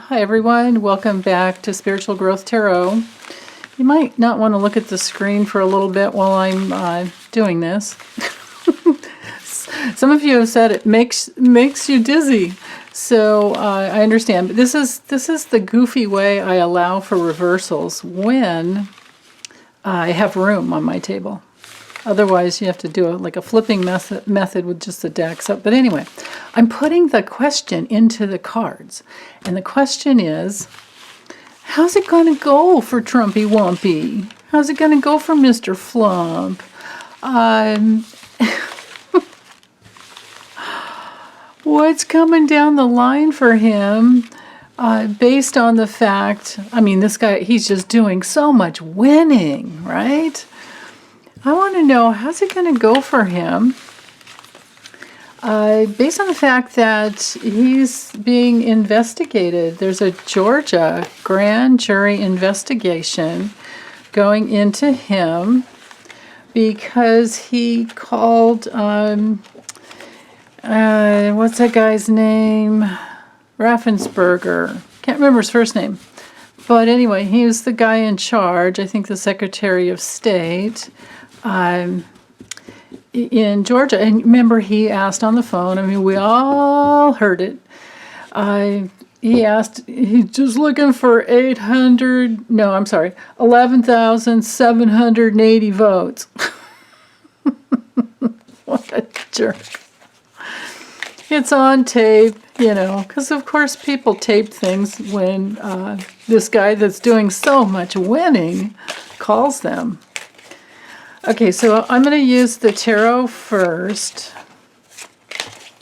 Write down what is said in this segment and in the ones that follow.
Hi everyone, welcome back to Spiritual Growth Tarot. You might not want to look at the screen for a little bit while I'm doing this. Some of you have said it makes you dizzy, so I understand. But this is the goofy way I allow for reversals when I have room on my table. Otherwise, you have to do like a flipping method with just the decks up. But anyway, I'm putting the question into the cards. And the question is, how's it going to go for Trumpy Wumpy? How's it going to go for Mr. Flump? What's coming down the line for him based on the fact, I mean, this guy, he's just doing so much winning, right? I want to know, how's it going to go for him based on the fact that he's being investigated. There's a Georgia grand jury investigation going into him because he called, what's that guy's name? Raffensperger. Can't remember his first name. But anyway, he was the guy in charge, I think the Secretary of State, in Georgia. And remember, he asked on the phone, I mean, we all heard it. He asked, he's just looking for 11,780 votes. What a jerk. It's on tape, you know, because of course people tape things when this guy that's doing so much winning calls them. Okay, so I'm going to use the tarot first.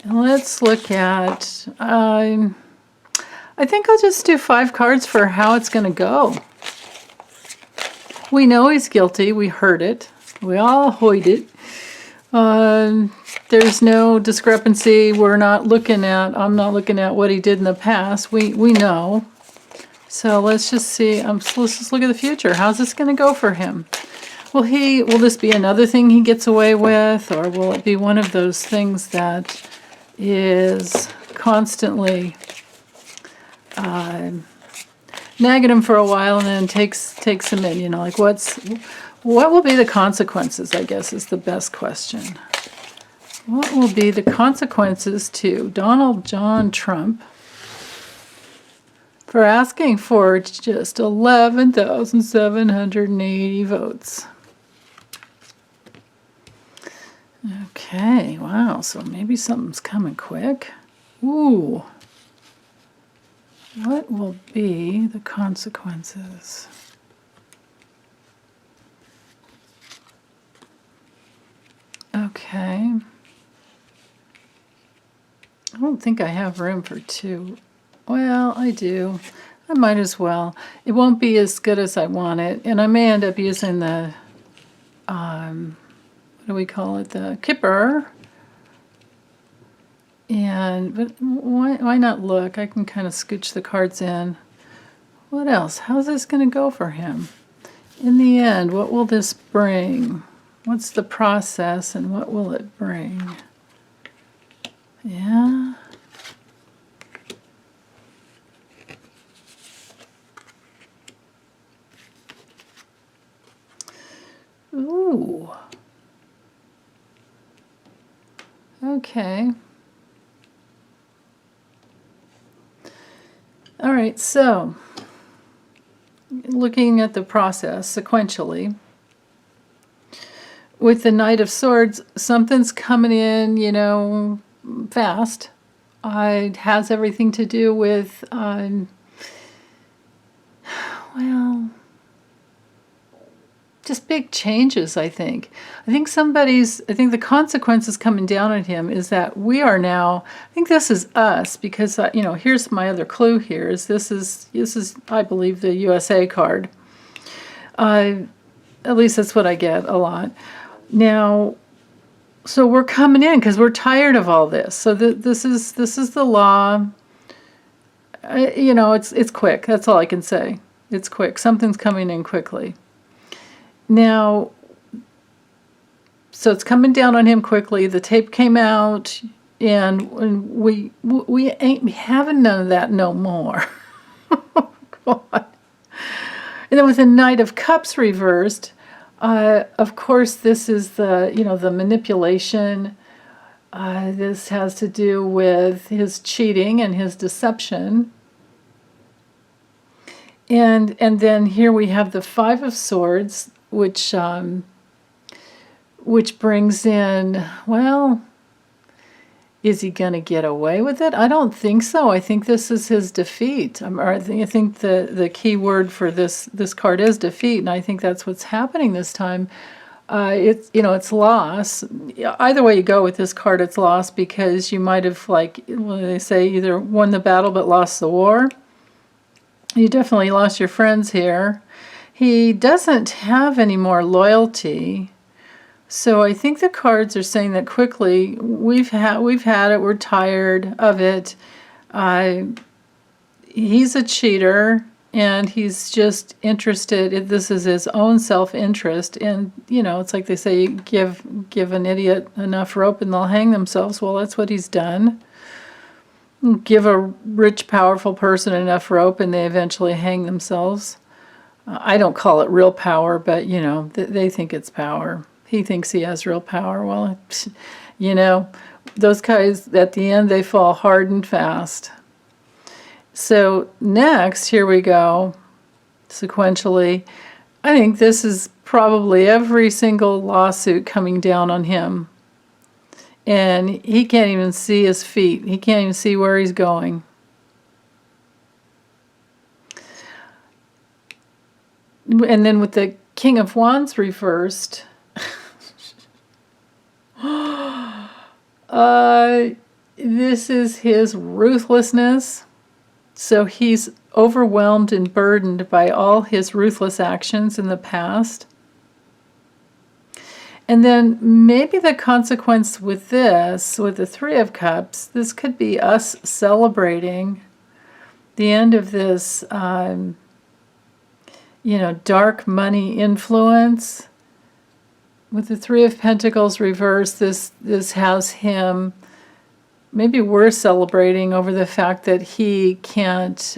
And let's look at, I think I'll just do 5 cards for how it's going to go. We know he's guilty. We heard it. We all heard it. There's no discrepancy. I'm not looking at what he did in the past. We know. So let's just see. Let's just look at the future. How's this going to go for him? Will this be another thing he gets away with, or will it be one of those things that is constantly nagging him for a while and then takes him in? You know, like what will be the consequences, I guess, is the best question. What will be the consequences to Donald John Trump for asking for just 11,780 votes? Okay, wow, so maybe something's coming quick. Ooh. What will be the consequences? Okay. I don't think I have room for 2. Well, I do. I might as well. It won't be as good as I want it, and I may end up using the, what do we call it, the Kipper. But why not look? I can kind of scooch the cards in. What else? How's this going to go for him? In the end, what will this bring? What's the process and what will it bring? Yeah. Ooh. Okay. All right, so looking at the process sequentially, with the Knight of Swords, something's coming in, you know, fast. It has everything to do with, well, just big changes, I think. I think the consequences coming down on him is that we are now, I think this is us, because, you know, here's my other clue here, is this is, I believe, the USA card. At least that's what I get a lot. Now, so we're coming in because we're tired of all this. So this is the law. You know, it's quick. That's all I can say. It's quick. Something's coming in quickly. Now, so it's coming down on him quickly. The tape came out, and we ain't having none of that no more. God. And then with the Knight of Cups reversed, of course, this is the manipulation. This has to do with his cheating and his deception. And then here we have the Five of Swords, which brings in, well, is he going to get away with it? I don't think so. I think this is his defeat. I think the key word for this card is defeat, and I think that's what's happening this time. It's loss. Either way you go with this card, it's loss, because you might have, they say, either won the battle but lost the war. You definitely lost your friends here. He doesn't have any more loyalty. So I think the cards are saying that quickly, we've had it, we're tired of it. He's a cheater, and he's just interested, this is his own self-interest, and, it's like they say, give an idiot enough rope and they'll hang themselves. Well, that's what he's done. Give a rich, powerful person enough rope and they eventually hang themselves. I don't call it real power, but, they think it's power. He thinks he has real power. Well, those guys, at the end, they fall hard and fast. So next, here we go, sequentially. I think this is probably every single lawsuit coming down on him. And he can't even see his feet. He can't even see where he's going. And then with the King of Wands reversed, this is his ruthlessness. So he's overwhelmed and burdened by all his ruthless actions in the past. And then maybe the consequence with this, with the Three of Cups, this could be us celebrating the end of this, dark money influence. With the Three of Pentacles reversed, this has him, maybe we're celebrating over the fact that he can't,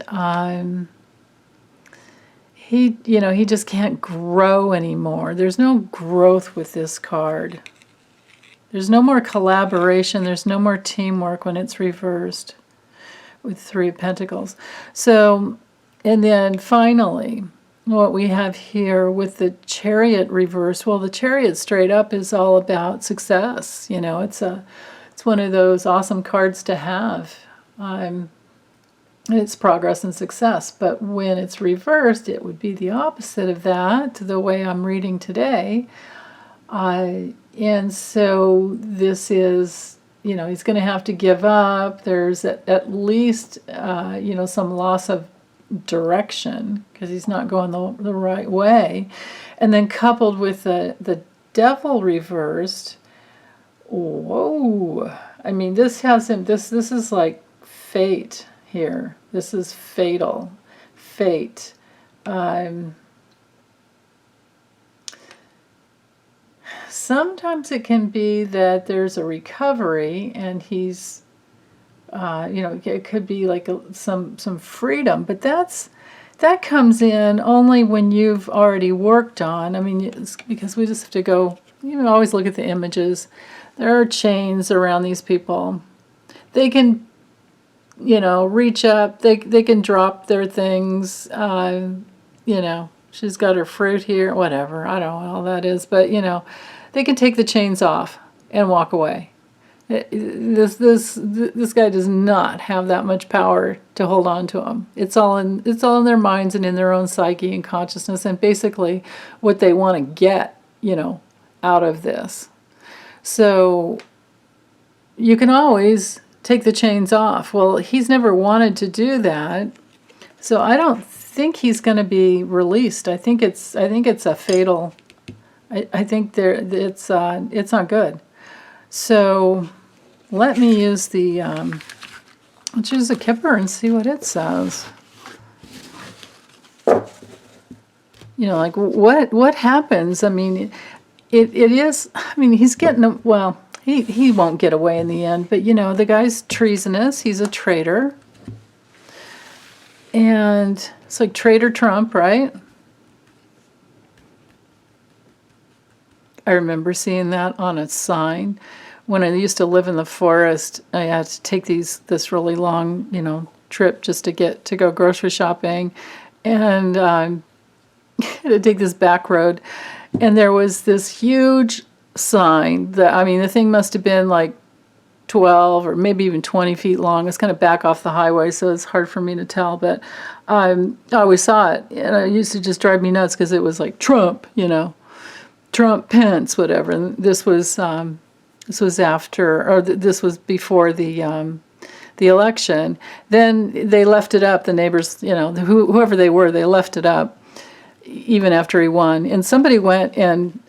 he just can't grow anymore. There's no growth with this card. There's no more collaboration. There's no more teamwork when it's reversed with Three of Pentacles. So, and then finally, what we have here with the Chariot reverse, well, the Chariot straight up is all about success. It's one of those awesome cards to have. It's progress and success. But when it's reversed, it would be the opposite of that, the way I'm reading today. And so this is, he's going to have to give up. There's at least, some loss of direction because he's not going the right way. And then coupled with the Devil reversed, whoa, I mean, this has him, this is like fate here. This is fatal. Fate. Sometimes it can be that there's a recovery and he's it could be like some freedom, but that comes in only when you've already worked on. I mean, it's because we just have to go, always look at the images. There are chains around these people. They can, reach up. They can drop their things. She's got her fruit here, whatever. I don't know what all that is, but they can take the chains off and walk away. This guy does not have that much power to hold on to him. It's all in their minds and in their own psyche and consciousness, and basically what they want to get, out of this. So you can always take the chains off. Well, he's never wanted to do that, so I don't think he's going to be released. I think it's a fatal. I think it's not good. So let me use let's use a Kipper and see what it says. Like what happens? I mean, it is, I mean, he's getting, well, he won't get away in the end, but the guy's treasonous. He's a traitor. And it's like Trader Trump, right? I remember seeing that on a sign. When I used to live in the forest, I had to take this really long, trip just to go grocery shopping, and had to take this back road. And there was this huge sign the thing must have been like 12 or maybe even 20 feet long. It's kind of back off the highway, so it's hard for me to tell, but I always saw it, and it used to just drive me nuts because it was like Trump, Trump, Pence, whatever. And this was after, or this was before the election. Then they left it up. The neighbors, whoever they were, they left it up even after he won. And somebody went and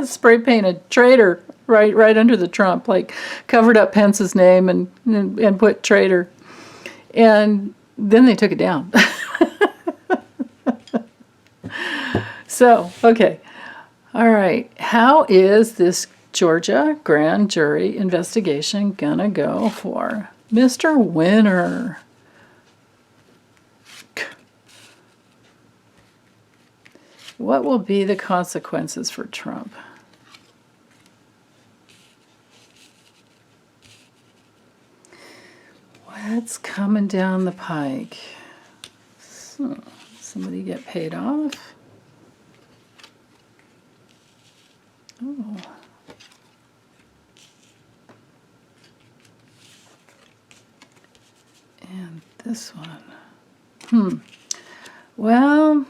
spray painted Traitor right under the Trump, like covered up Pence's name and put Traitor. And then they took it down. So, okay. All right. How is this Georgia grand jury investigation gonna go for Mr. Winner? What will be the consequences for Trump? What's coming down the pike? So, somebody get paid off? Oh. And this one. Well,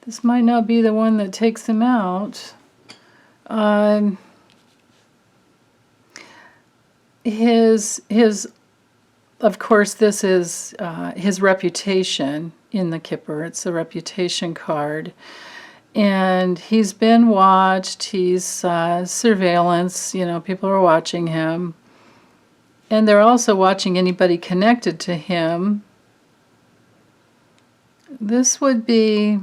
this might not be the one that takes him out. Of course, this is his reputation in the Kipper. It's a reputation card. And he's been watched. He's surveillance. People are watching him. And they're also watching anybody connected to him. This would be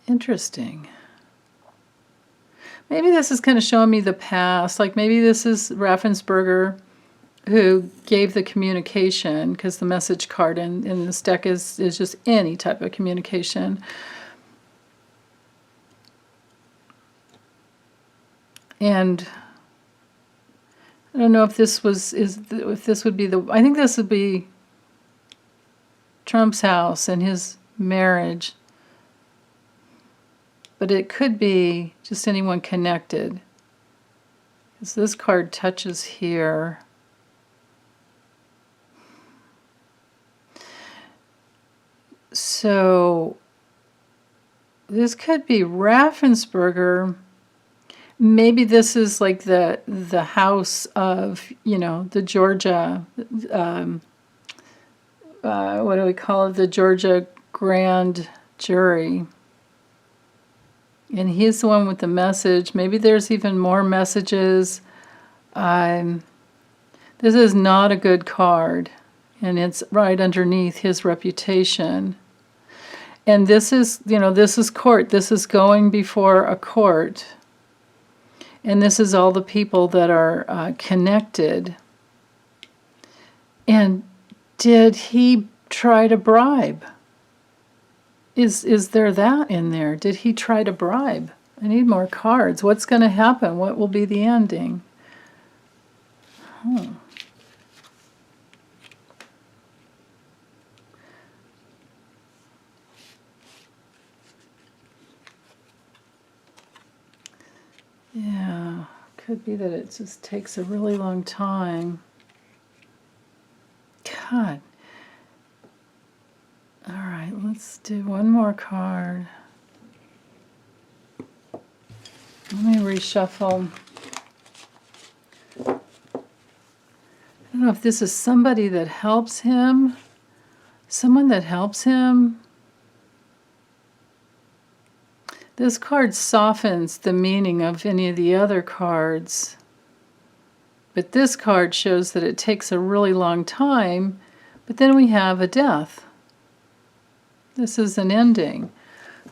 interesting. Maybe this is kind of showing me the past. Like maybe this is Raffensperger who gave the communication, because the message card in this deck is just any type of communication. And I don't know if this would be I think this would be Trump's house and his marriage. But it could be just anyone connected. Because this card touches here. So this could be Raffensperger. Maybe this is like the house of, the Georgia, what do we call it? The Georgia grand jury. And he's the one with the message. Maybe there's even more messages. This is not a good card. And it's right underneath his reputation. And this is, this is court. This is going before a court. And this is all the people that are connected. And did he try to bribe? Is there that in there? Did he try to bribe? I need more cards. What's going to happen? What will be the ending? Yeah, could be that it just takes a really long time. God. All right, let's do one more card. Let me reshuffle. I don't know if this is somebody that helps him. Someone that helps him. This card softens the meaning of any of the other cards. But this card shows that it takes a really long time, but then we have a death. This is an ending.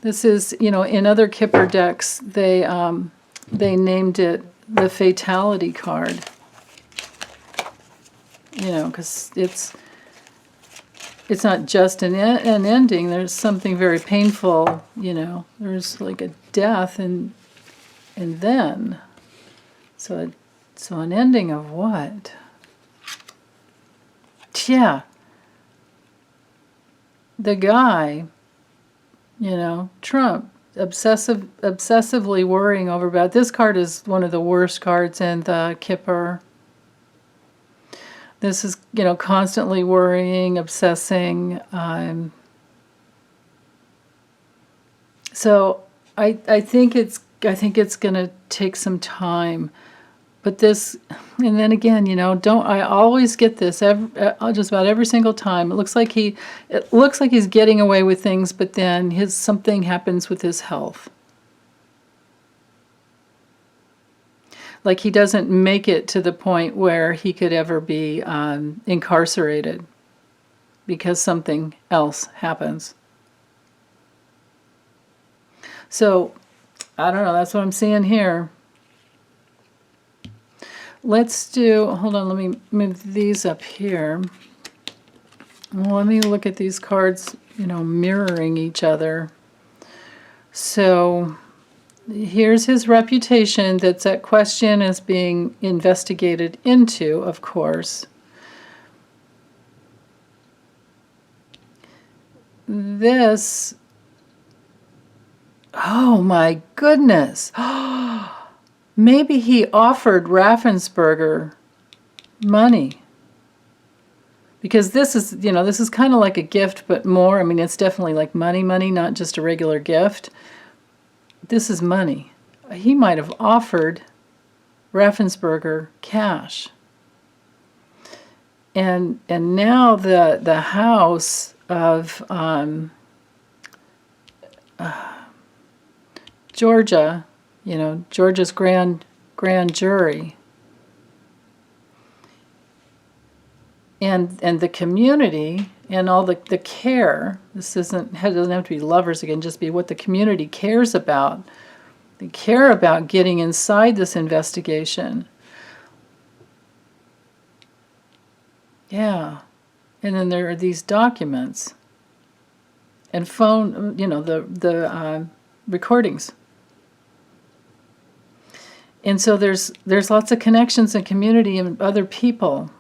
This is, in other Kipper decks, they named it the Fatality card. because it's not just an ending. There's something very painful, There's like a death and then. So an ending of what? Yeah. The guy, Trump, obsessively worrying over about. This card is one of the worst cards in the Kipper. This is, constantly worrying, obsessing. So I think it's going to take some time. But this, and then again, I always get this just about every single time. It looks like he's getting away with things, but then something happens with his health. Like he doesn't make it to the point where he could ever be incarcerated because something else happens. So, I don't know, that's what I'm seeing here. Hold on, let me move these up here. Well, let me look at these cards, mirroring each other. So, here's his reputation that's at question, is being investigated into, of course. This, oh my goodness. Maybe he offered Raffensperger money. Because this is kind of like a gift, but more. I mean, it's definitely like money, not just a regular gift. This is money. He might have offered Raffensperger cash. And now the house of Georgia, Georgia's grand jury, and the community and all the care. This doesn't have to be lovers again, just be what the community cares about. They care about getting inside this investigation. Yeah. And then there are these documents and phone, the recordings. And so there's lots of connections and community and other people.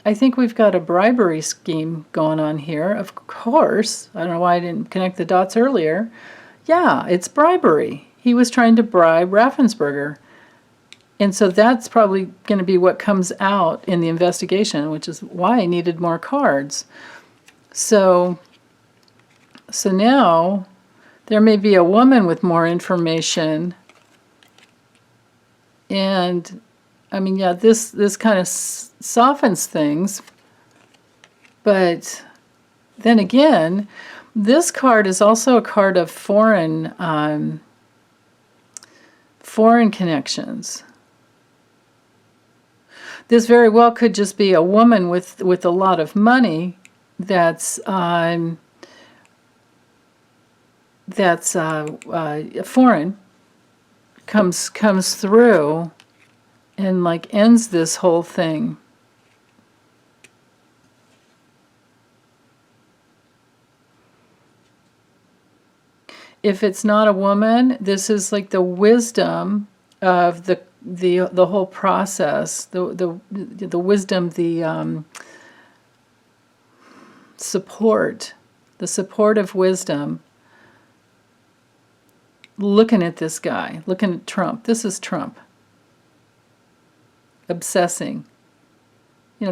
I think we've got a bribery scheme going on here. Of course. I don't know why I didn't connect the dots earlier. Yeah, it's bribery. He was trying to bribe Raffensperger. And so that's probably going to be what comes out in the investigation, which is why I needed more cards. So now there may be a woman with more information. And I mean, yeah, this kind of softens things. But then again, this card is also a card of foreign connections. This very well could just be a woman with a lot of money that's foreign, comes through and like ends this whole thing. If it's not a woman, this is like the wisdom of the whole process, the wisdom, the support, the supportive wisdom. Looking at this guy, looking at Trump. This is Trump. Obsessing.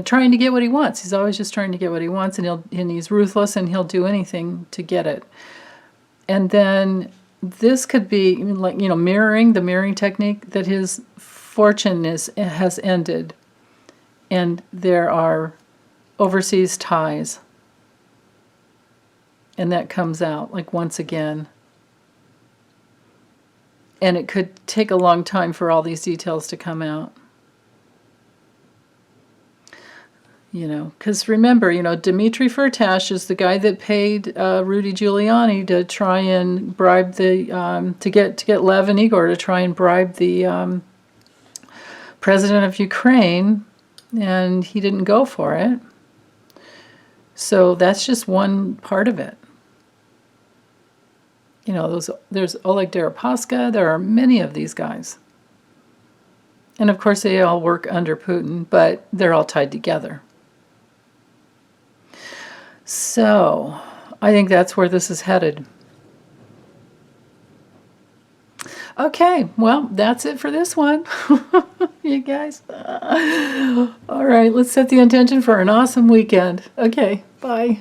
Trying to get what he wants. He's always just trying to get what he wants, and he's ruthless, and he'll do anything to get it. And then this could be like, mirroring, the mirroring technique, that his fortune has ended, and there are overseas ties. And that comes out like once again. And it could take a long time for all these details to come out. Because remember, Dmitry Firtash is the guy that paid Rudy Giuliani to try and bribe to get Lev and Igor to try and bribe the president of Ukraine, and he didn't go for it. So that's just one part of it. You know, there's Oleg Deripaska. There are many of these guys. And of course, they all work under Putin, but they're all tied together. So I think that's where this is headed. Okay, well, that's it for this one. You guys. All right, let's set the intention for an awesome weekend. Okay, bye.